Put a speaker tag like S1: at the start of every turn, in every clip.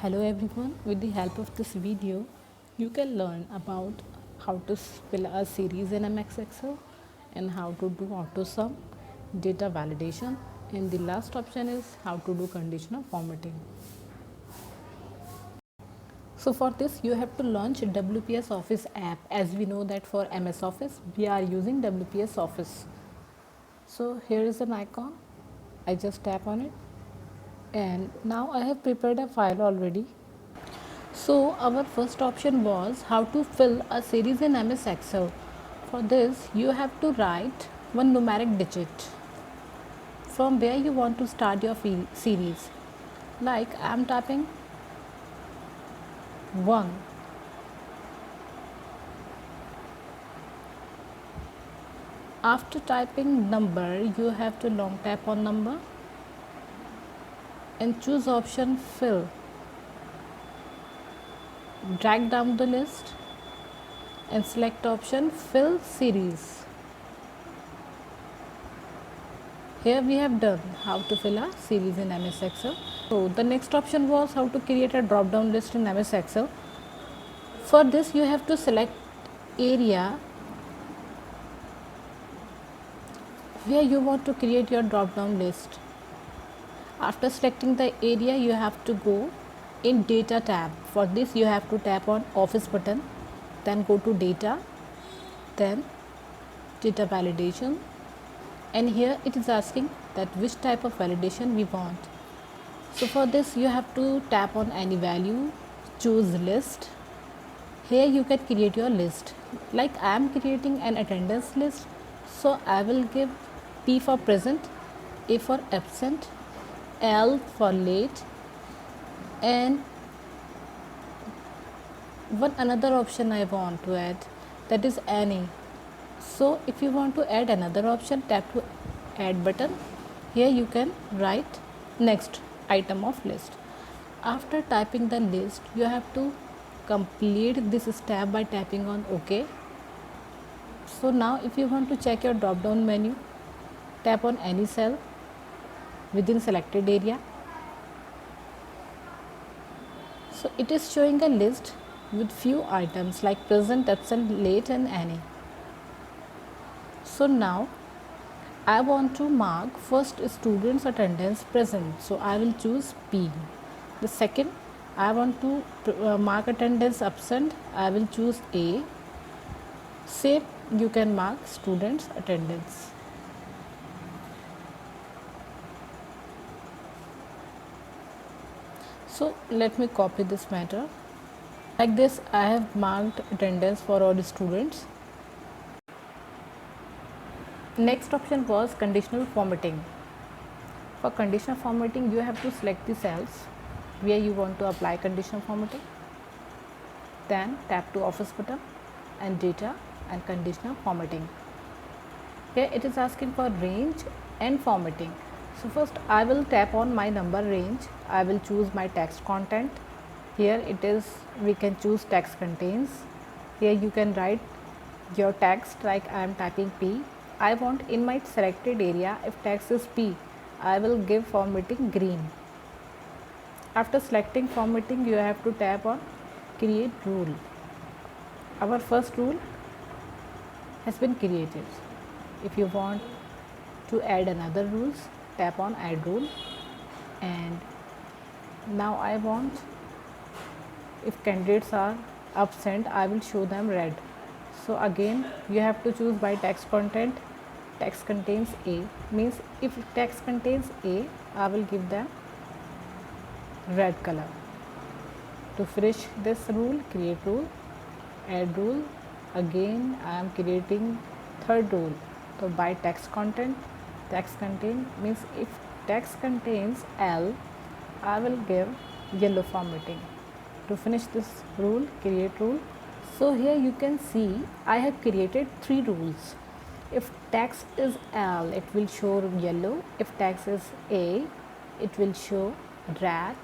S1: Hello everyone, with the help of this video, you can learn about how to fill a series in MX Excel and how to do auto sum, data validation, and the last option is how to do conditional formatting. So for this you have to launch WPS Office app. As we know that for MS Office we are using WPS Office. So here is an icon, I just tap on it and now I have prepared a file already. So our first option was how to fill a series in MS Excel. For this you have to write one numeric digit from where you want to start your series. Like I am typing 1. After typing number you have to long tap on number and choose option fill. Drag down the list and select option fill series. Here we have done how to fill a series in MS Excel. So the next option was how to create a drop down list in MS Excel. For this you have to select area where you want to create your drop down list. After selecting the area you have to go in data tab. For this you have to tap on office button, then go to data, then data validation, and here it is asking that which type of validation we want. So for this you have to tap on any value, choose list. Here you can create your list. Like I am creating an attendance list, so I will give P for present, A for absent, L for late, and one another option I want to add, that is any. So if you want to add another option, tap to add button. Here you can write next item of list. After typing the list you have to complete this step by tapping on OK. So now if you want to check your drop down menu, tap on any cell within selected area. So it is showing a list with few items like present, absent, late and any. So now I want to mark first students attendance present, so I will choose P. The second, I want to mark attendance absent, I will choose A. Same you can mark students attendance. So let me copy this matter. Like this I have marked attendance for all the students. Next option was conditional formatting. For conditional formatting you have to select the cells where you want to apply conditional formatting. Then tap to office button and data and conditional formatting. Here it is asking for range and formatting. So first I will tap on my number range. I will choose my text content. Here it is, we can choose text contains. Here you can write your text like I am typing P. I want in my selected area, if text is P, I will give formatting green. After selecting formatting you have to tap on create rule. Our first rule has been created. If you want to add another rules, tap on add rule. And now I want, if candidates are absent, I will show them red. So again you have to choose by text content. Text contains A, means if text contains A, I will give them red color. To finish this rule, create rule, add rule. Again I am creating third rule. So by text content, text contain means if text contains L, I will give yellow formatting. To finish this rule, create rule. So here you can see I have created 3 rules. If text is L, it will show yellow. If text is A, it will show red.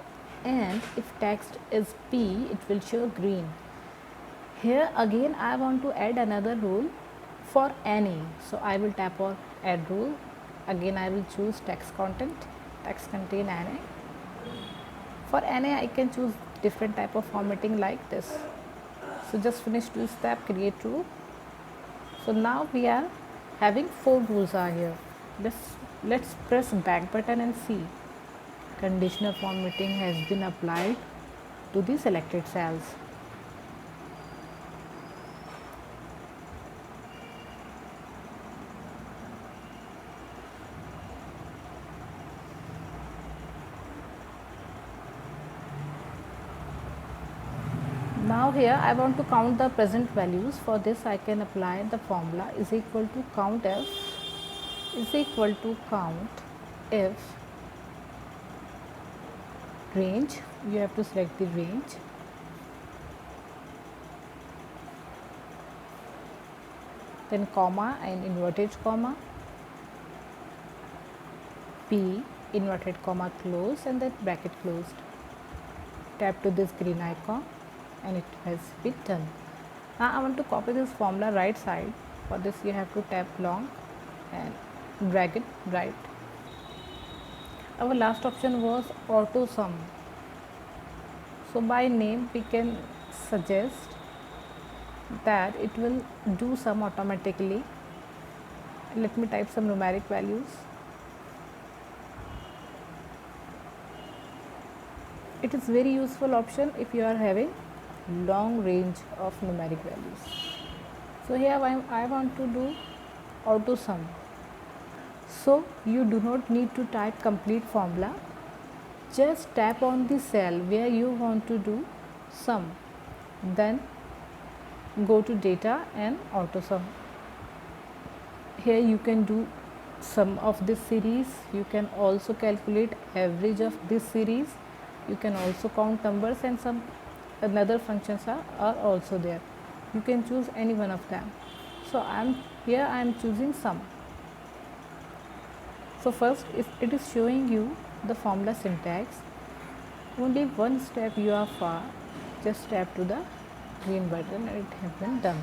S1: And if text is P, it will show green. Here again I want to add another rule for any. So I will tap on add rule. Again I will choose text content, text contain any. For NA I can choose different type of formatting like this. So just finish this step, create rule. So now we are having 4 rules are here. Let's press back button and see. Conditional formatting has been applied to the selected cells. Now here I want to count the present values. For this I can apply the formula is equal to count if range, you have to select the range, then comma and inverted comma, P inverted comma close and then bracket closed. Tap to this green icon and it has been done. Now I want to copy this formula right side. For this you have to tap long and drag it right. Our last option was auto sum. So by name we can suggest that it will do sum automatically. Let me type some numeric values. It is very useful option if you are having long range of numeric values. So here I want to do auto sum. So you do not need to type complete formula. Just tap on the cell where you want to do sum. Then go to data and auto sum. Here you can do sum of this series. You can also calculate average of this series. You can also count numbers and some another functions are also there. You can choose any one of them. So I am choosing sum. So first it is showing you the formula syntax. Only one step you are far. Just tap to the green button and it has been done.